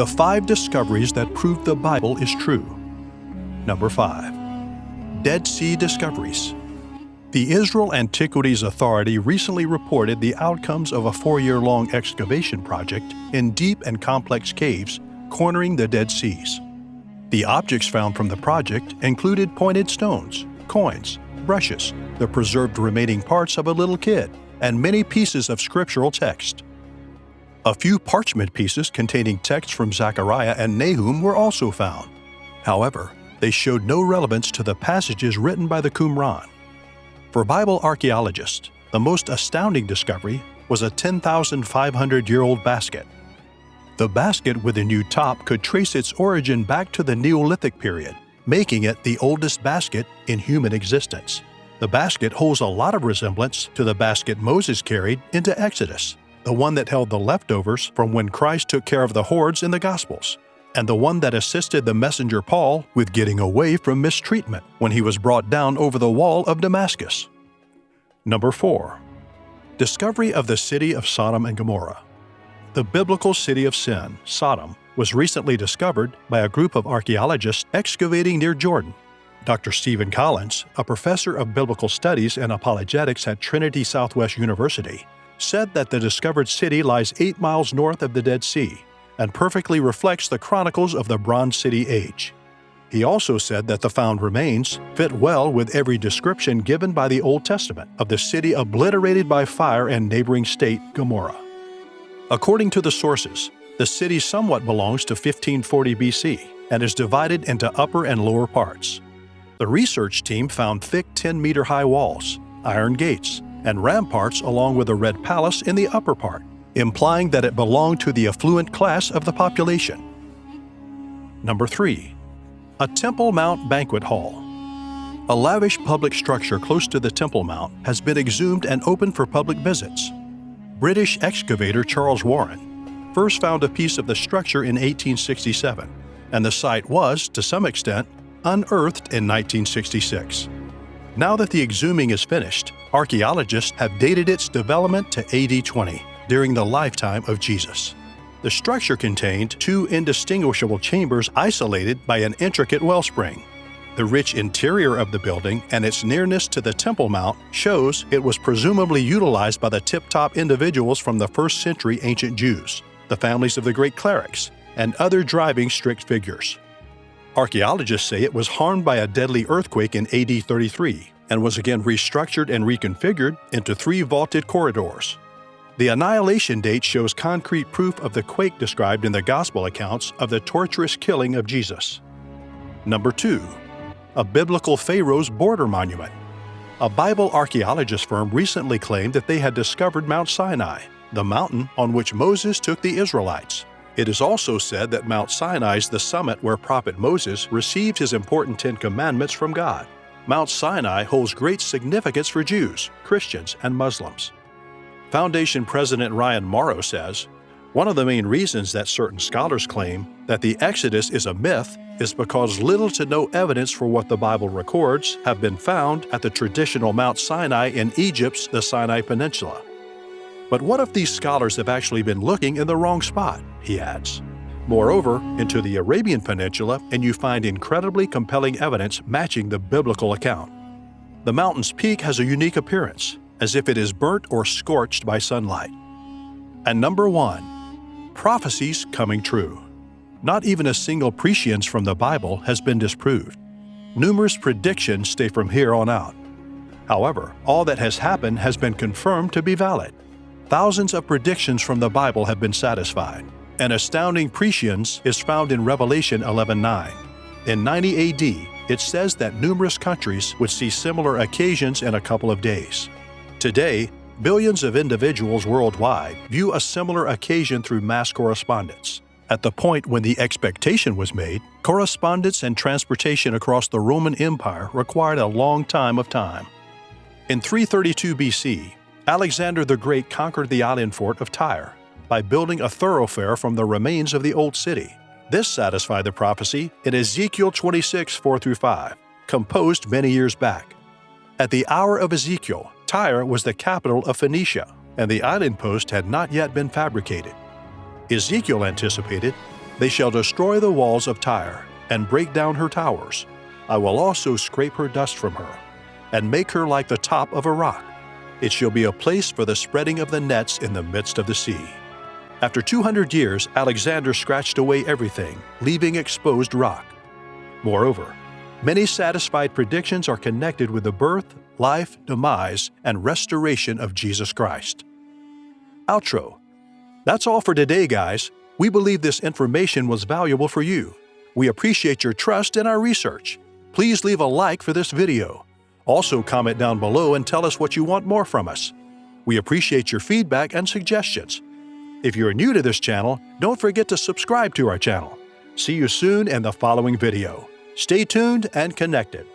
The 5 discoveries that prove the Bible is true. Number 5. Dead Sea discoveries. The Israel Antiquities Authority recently reported the outcomes of a 4-year-long excavation project in deep and complex caves cornering the Dead Seas. The objects found from the project included pointed stones, coins, brushes, the preserved remaining parts of a little kid, and many pieces of scriptural text. A few parchment pieces containing texts from Zechariah and Nahum were also found. However, they showed no relevance to the passages written by the Qumran. For Bible archaeologists, the most astounding discovery was a 10,500-year-old basket. The basket with a new top could trace its origin back to the Neolithic period, making it the oldest basket in human existence. The basket holds a lot of resemblance to the basket Moses carried into Exodus, the one that held the leftovers from when Christ took care of the hordes in the Gospels, and the one that assisted the messenger Paul with getting away from mistreatment when he was brought down over the wall of Damascus. Number 4. Discovery of the city of Sodom and Gomorrah. The biblical city of sin, Sodom, was recently discovered by a group of archaeologists excavating near Jordan. Dr. Stephen Collins, a professor of biblical studies and apologetics at Trinity Southwest University, said that the discovered city lies 8 miles north of the Dead Sea and perfectly reflects the chronicles of the Bronze City age. He also said that the found remains fit well with every description given by the Old Testament of the city obliterated by fire and neighboring state Gomorrah. According to the sources, the city somewhat belongs to 1540 BC and is divided into upper and lower parts. The research team found thick 10-meter-high walls, iron gates, and ramparts along with a red palace in the upper part, implying that it belonged to the affluent class of the population. Number 3. A Temple Mount Banquet Hall. A lavish public structure close to the Temple Mount has been exhumed and opened for public visits. British excavator Charles Warren first found a piece of the structure in 1867, and the site was, to some extent, unearthed in 1966. Now that the exhuming is finished, archaeologists have dated its development to AD 20, during the lifetime of Jesus. The structure contained 2 indistinguishable chambers isolated by an intricate wellspring. The rich interior of the building and its nearness to the Temple Mount shows it was presumably utilized by the tip-top individuals from the 1st century ancient Jews, the families of the great clerics, and other driving strict figures. Archaeologists say it was harmed by a deadly earthquake in AD 33 and was again restructured and reconfigured into 3 vaulted corridors. The annihilation date shows concrete proof of the quake described in the Gospel accounts of the torturous killing of Jesus. Number 2. A biblical Pharaoh's border monument. A Bible archaeologist firm recently claimed that they had discovered Mount Sinai, the mountain on which Moses took the Israelites. It is also said that Mount Sinai is the summit where Prophet Moses received his important 10 Commandments from God. Mount Sinai holds great significance for Jews, Christians, and Muslims. Foundation President Ryan Morrow says, "One of the main reasons that certain scholars claim that the Exodus is a myth is because little to no evidence for what the Bible records have been found at the traditional Mount Sinai in Egypt's the Sinai Peninsula." But what if these scholars have actually been looking in the wrong spot, he adds. Moreover, into the Arabian Peninsula, and you find incredibly compelling evidence matching the biblical account. The mountain's peak has a unique appearance, as if it is burnt or scorched by sunlight. And number 1. Prophecies coming true. Not even a single prescience from the Bible has been disproved. Numerous predictions stay from here on out. However, all that has happened has been confirmed to be valid. Thousands of predictions from the Bible have been satisfied. An astounding prescience is found in Revelation 11:9. In 90 AD, it says that numerous countries would see similar occasions in a couple of days. Today, billions of individuals worldwide view a similar occasion through mass correspondence. At the point when the expectation was made, correspondence and transportation across the Roman Empire required a long time. In 332 BC, Alexander the Great conquered the island fort of Tyre by building a thoroughfare from the remains of the old city. This satisfied the prophecy in Ezekiel 26:4-5, composed many years back. At the hour of Ezekiel, Tyre was the capital of Phoenicia, and the island post had not yet been fabricated. Ezekiel anticipated, They shall destroy the walls of Tyre, and break down her towers. I will also scrape her dust from her, and make her like the top of a rock. It shall be a place for the spreading of the nets in the midst of the sea. After 200 years, Alexander scratched away everything, leaving exposed rock. Moreover, many satisfied predictions are connected with the birth, life, demise, and restoration of Jesus Christ. Outro. That's all for today, guys. We believe this information was valuable for you. We appreciate your trust in our research. Please leave a like for this video. Also, comment down below and tell us what you want more from us. We appreciate your feedback and suggestions. If you're new to this channel, don't forget to subscribe to our channel. See you soon in the following video. Stay tuned and connected.